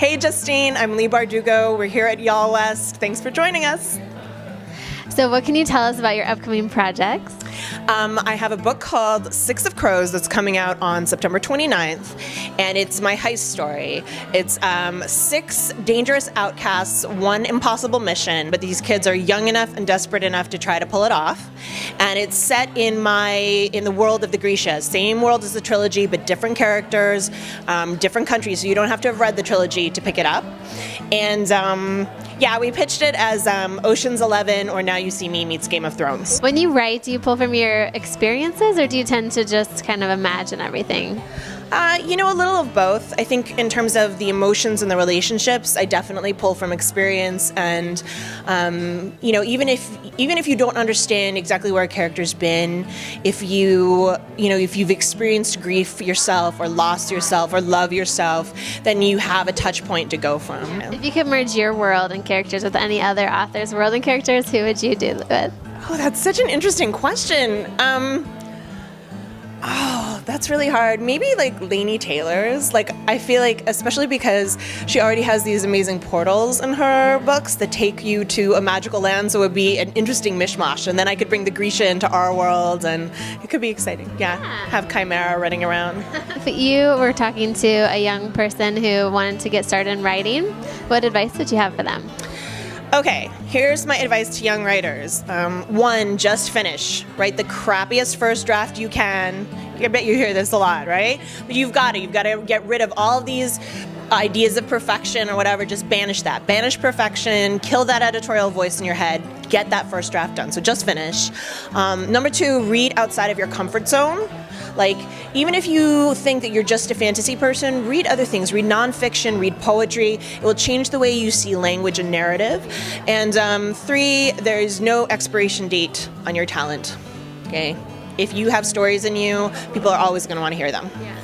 Hey Justine, I'm Leigh Bardugo. We're here at Y'all West. Thanks for joining us. So what can you tell us about your upcoming projects? I have a book called Six of Crows that's coming out on September 29th, and it's my heist story. It's 6 dangerous outcasts, 1 impossible mission, but these kids are young enough and desperate enough to try to pull it off. And it's set in the world of the Grecias, same world as the trilogy, but different characters, different countries, so you don't have to have read the trilogy to pick it up. And we pitched it as Ocean's 11 or Now You See Me meets Game of Thrones. When you write, do you pull from your experiences or do you tend to just kind of imagine everything? A little of both. I think in terms of the emotions and the relationships, I definitely pull from experience, and even if you don't understand exactly where a character's been, if you've experienced grief yourself or lost yourself or love yourself, then you have a touch point to go from. If you could merge your world and characters with any other author's world and characters, who would you do it with? Oh, that's such an interesting question. That's really hard. Maybe like Laini Taylor's. I feel like, especially because she already has these amazing portals in her books that take you to a magical land, so it would be an interesting mishmash. And then I could bring the Grisha into our world, and it could be exciting. Yeah. Have Chimera running around. If you were talking to a young person who wanted to get started in writing, what advice would you have for them? Okay, here's my advice to young writers. 1, just finish. Write the crappiest first draft you can. I bet you hear this a lot, right? But you've got to get rid of all of these ideas of perfection or whatever. Just banish that. Banish perfection, kill that editorial voice in your head, get that first draft done. So just finish. Number 2, read outside of your comfort zone. Even if you think that you're just a fantasy person, read other things. Read nonfiction, read poetry. It will change the way you see language and narrative. And 3, there is no expiration date on your talent. Okay? If you have stories in you, people are always going to want to hear them. Yeah.